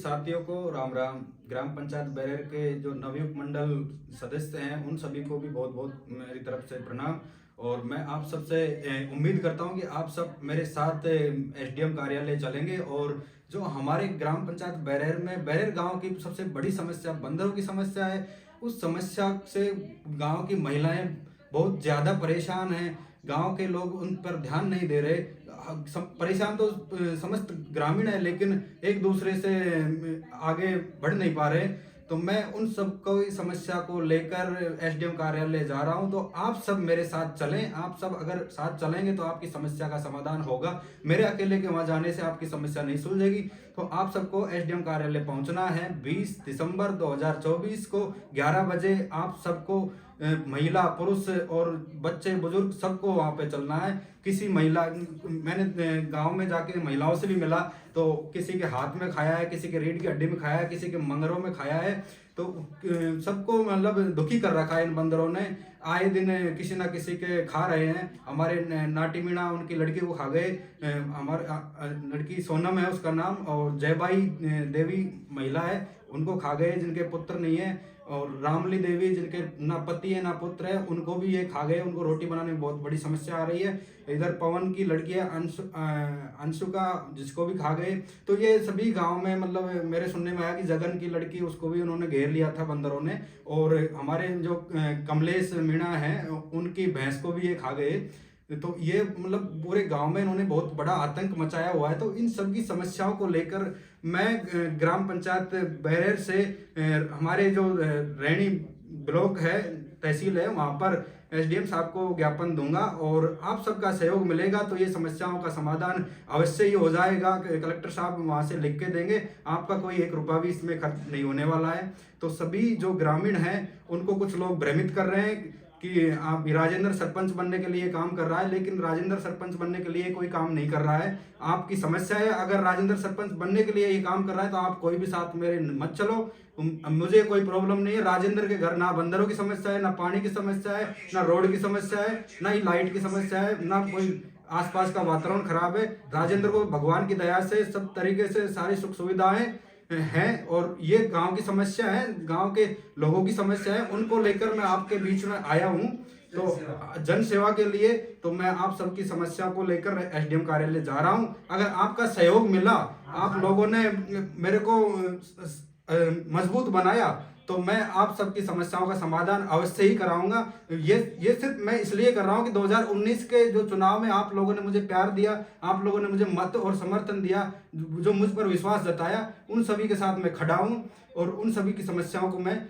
साथियों को राम राम। ग्राम पंचायत बैरेर के जो नवयुक्त मंडल सदस्य हैं उन सभी को भी बहुत बहुत मेरी तरफ से प्रणाम। और मैं आप सबसे उम्मीद करता हूं कि आप सब मेरे साथ एसडीएम कार्यालय चलेंगे। और जो हमारे ग्राम पंचायत बैरेर में बैरेर गांव की सबसे बड़ी समस्या बंदरों की समस्या है, उस समस्या से गांव की महिलाएं बहुत ज़्यादा परेशान हैं। गांव के लोग उन पर ध्यान नहीं दे रहे। परेशान तो समस्त ग्रामीण है, लेकिन एक दूसरे से आगे बढ़ नहीं पा रहे। तो मैं उन सब को इस समस्या को लेकर एसडीएम कार्यालय जा रहा हूं। तो आप सब मेरे साथ चलें। आप सब अगर साथ चलेंगे तो आपकी समस्या का समाधान होगा। मेरे अकेले के वहां जाने से आपकी समस्या नहीं सुलझेगी। तो आप सबको एसडीएम कार्यालय पहुंचना है 20 दिसंबर 2024 को 11 बजे। आप सबको महिला पुरुष और बच्चे बुजुर्ग सबको वहां पे चलना है। किसी महिला, मैंने गांव में जाके महिलाओं से भी मिला तो किसी के हाथ में खाया है, किसी के रीढ़ की हड्डी में खाया है, किसी के मंगरों में खाया है। तो सबको मतलब दुखी कर रखा है इन बंदरों ने। आए दिन किसी ना किसी के खा रहे हैं। हमारे नाटी मीणा उनकी लड़की को खा गए। हमारे लड़की सोनम है उसका नाम, और जयबाई देवी महिला है, उनको खा गए जिनके पुत्र नहीं है। और रामली देवी जिनके ना पति है ना पुत्र है, उनको भी ये खा गए। उनको रोटी बनाने में बहुत बड़ी समस्या आ रही है। इधर पवन की लड़की है अंशुका, जिसको भी खा गए। तो ये सभी गांव में मतलब मेरे सुनने में आया कि जगन की लड़की, उसको भी उन्होंने घेर लिया था बंदरों ने। और हमारे जो कमलेश मीणा है उनकी भैंस को भी ये खा गए। तो ये मतलब पूरे गांव में इन्होंने बहुत बड़ा आतंक मचाया हुआ है। तो इन सब की समस्याओं को लेकर मैं ग्राम पंचायत बैरेर से हमारे जो रैणी ब्लॉक है, तहसील है, वहां पर एसडीएम साहब को ज्ञापन दूंगा। और आप सबका सहयोग मिलेगा तो ये समस्याओं का समाधान अवश्य ही हो जाएगा। कलेक्टर साहब वहां से लिख के देंगे। आपका कोई 1 रुपया भी इसमें खर्च नहीं होने वाला है। तो सभी जो ग्रामीण हैं उनको कुछ लोग भ्रमित कर रहे हैं कि आप राजेंद्र सरपंच बनने के लिए काम कर रहा है, लेकिन राजेंद्र सरपंच बनने के लिए कोई काम नहीं कर रहा है। आपकी समस्या है, अगर राजेंद्र सरपंच बनने के लिए ये काम कर रहा है तो आप कोई भी साथ मेरे मत चलो। मुझे कोई प्रॉब्लम नहीं है। राजेंद्र के घर ना बंदरों की समस्या है, ना पानी की समस्या है, ना रोड की समस्या है, ना ही लाइट की समस्या है, ना कोई आसपास का वातावरण खराब है। राजेंद्र को भगवान की दया से सब तरीके से सारी सुख सुविधाएं हैं। और ये गांव की समस्या है, गांव के लोगों की समस्या है, उनको लेकर मैं आपके बीच में आया हूं। तो जन सेवा के लिए तो मैं आप सबकी समस्या को लेकर एसडीएम कार्यालय जा रहा हूं। अगर आपका सहयोग मिला, आप लोगों ने मेरे को मजबूत बनाया, तो मैं आप सबकी समस्याओं का समाधान अवश्य ही कराऊंगा। ये सिर्फ मैं इसलिए कर रहा हूं कि 2019 के जो चुनाव में आप लोगों ने मुझे प्यार दिया, आप लोगों ने मुझे मत और समर्थन दिया, जो मुझ पर विश्वास जताया, उन सभी के साथ मैं खड़ा हूं। और उन सभी की समस्याओं को मैं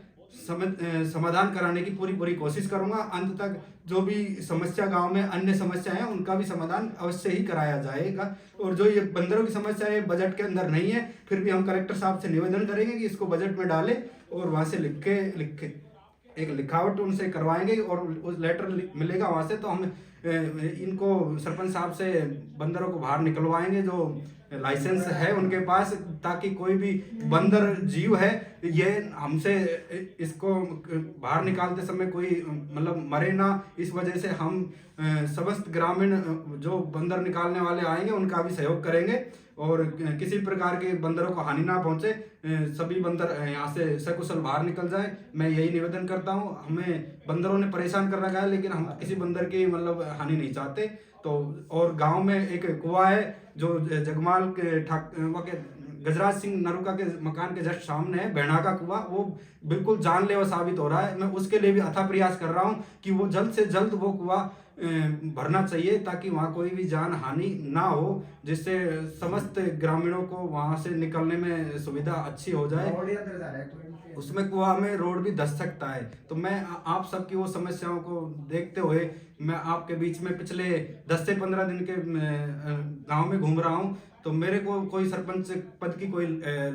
समाधान कराने की पूरी कोशिश करूंगा। अंत तक जो भी समस्या गांव में अन्य समस्या है उनका भी समाधान अवश्य ही कराया जाएगा। और जो ये बंदरों की समस्या है बजट के अंदर नहीं है, फिर भी हम कलेक्टर साहब से निवेदन करेंगे कि इसको बजट में डालें और वहां से लिख के एक लिखावट उनसे करवाएंगे और उस लेटर मिलेगा वहां से। तो हम इनको सरपंच साहब से बंदरों को बाहर निकलवाएंगे जो लाइसेंस है उनके पास, ताकि कोई भी बंदर जीव है ये हमसे इसको बाहर निकालते समय कोई मतलब मरे ना। इस वजह से हम समस्त ग्रामीण जो बंदर निकालने वाले आएंगे उनका भी सहयोग करेंगे और किसी प्रकार के बंदरों को हानि ना पहुंचे। सभी बंदर यहाँ से सकुशल बाहर निकल जाए, मैं यही निवेदन करता हूँ। हमें बंदरों ने परेशान कर रखा है, लेकिन हम किसी बंदर की मतलब हानि नहीं चाहते। तो और गांव में एक कुआं है जो जगमाल के गजराज सिंह नरुका के मकान के जस्ट सामने है, भेड़ा का कुआं, वो बिल्कुल जानलेवा साबित हो रहा है। मैं उसके लिए भी अथक प्रयास कर रहा हूँ कि वो जल्द से जल्द वो कुआं भरना चाहिए, ताकि वहाँ कोई भी जान हानि ना हो, जिससे समस्त ग्रामीणों को वहाँ से निकलने में सुविधा अच्छी हो जाए। उसमें कुआं में रोड भी धस सकता है। तो मैं आप सबकी वो समस्याओं को देखते हुए मैं आपके बीच में पिछले 10 से 15 दिन के गांव में घूम रहा हूं। तो मेरे को कोई सरपंच पद की कोई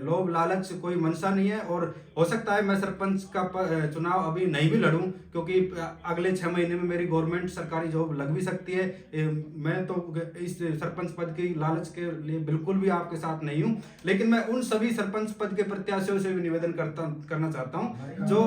लोभ लालच कोई मनसा नहीं है। और हो सकता है मैं सरपंच का चुनाव अभी नहीं भी लड़ूं, क्योंकि अगले 6 महीने में मेरी गवर्नमेंट सरकारी जॉब लग भी सकती है। मैं तो इस सरपंच पद की लालच के लिए बिल्कुल भी आपके साथ नहीं हूं। लेकिन मैं उन सभी सरपंच पद के प्रत्याशियों से भी निवेदन करना चाहता हूं जो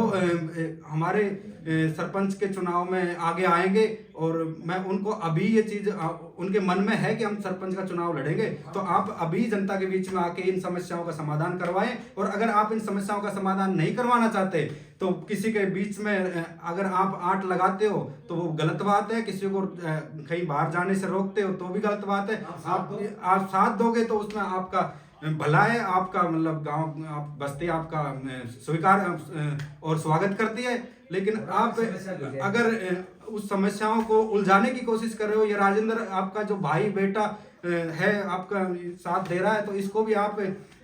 हमारे सरपंच के चुनाव में आगे आएंगे और मैं उनको अभी ये चीज़ उनके मन में है कि हम सरपंच का चुनाव लड़ेंगे, तो आप अभी जनता के बीच में आके इन समस्याओं का समाधान करवाएं। और अगर आप इन समस्याओं का समाधान नहीं करवाना चाहते तो किसी के बीच में अगर आप आंट लगाते हो तो वो गलत बात है, किसी को कहीं बाहर जाने से रोकते हो तो भी गलत बात है। आप साथ दोगे तो उसमें आपका भला है, आपका मतलब गांव आप बस्ती आपका स्वीकार और स्वागत करती है। लेकिन आप अगर उस समस्याओं को उलझाने की कोशिश कर रहे हो, या राजेंद्र आपका जो भाई बेटा है आपका साथ दे रहा है तो इसको भी आप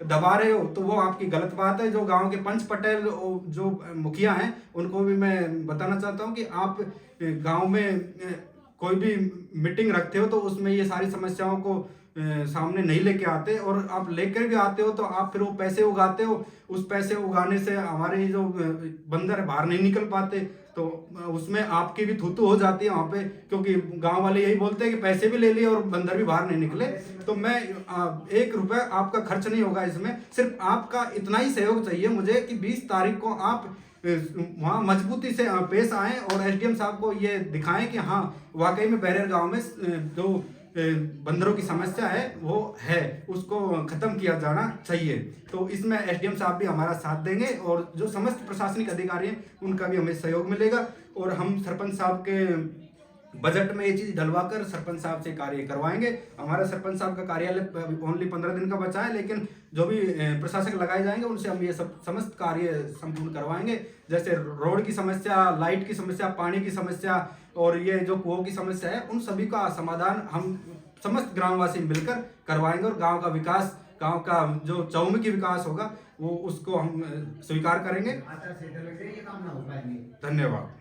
दबा रहे हो, तो वो आपकी गलत बात है। जो गांव के पंच पटेल जो मुखिया हैं उनको भी मैं बताना चाहता हूं कि आप गांव में कोई भी मीटिंग रखते हो तो उसमें ये सारी समस्याओं को सामने नहीं लेके आते, और आप लेकर भी आते हो तो आप फिर वो पैसे उगाते हो। उस पैसे उगाने से हमारे जो बंदर बाहर नहीं निकल पाते, तो उसमें आपकी भी थूथू हो जाती है वहाँ पे, क्योंकि गांव वाले यही बोलते हैं कि पैसे भी ले लिए और बंदर भी बाहर नहीं निकले। तो मैं 1 रुपया आपका खर्च नहीं होगा इसमें, सिर्फ आपका इतना ही सहयोग चाहिए मुझे कि 20 तारीख को आप वहाँ मजबूती से पेश आएँ और एसडीएम साहब को ये दिखाएं कि हाँ वाकई में बैरियर गांव में जो बंदरों की समस्या है वो है, उसको खत्म किया जाना चाहिए। तो इसमें एसडीएम साहब भी हमारा साथ देंगे और जो समस्त प्रशासनिक अधिकारी हैं उनका भी हमें सहयोग मिलेगा, और हम सरपंच साहब के बजट में ये चीज़ डलवाकर सरपंच साहब से कार्य करवाएंगे। हमारा सरपंच साहब का कार्यालय ओनली 15 दिन का बचा है, लेकिन जो भी प्रशासक लगाए जाएंगे उनसे हम ये सब समस्त कार्य संपूर्ण करवाएंगे। जैसे रोड की समस्या, लाइट की समस्या, पानी की समस्या और ये जो कुओं की समस्या है, उन सभी का समाधान हम समस्त ग्रामवासी मिलकर करवाएंगे, और गाँव का विकास, गाँव का जो चौमुखी विकास होगा वो उसको हम स्वीकार करेंगे। धन्यवाद।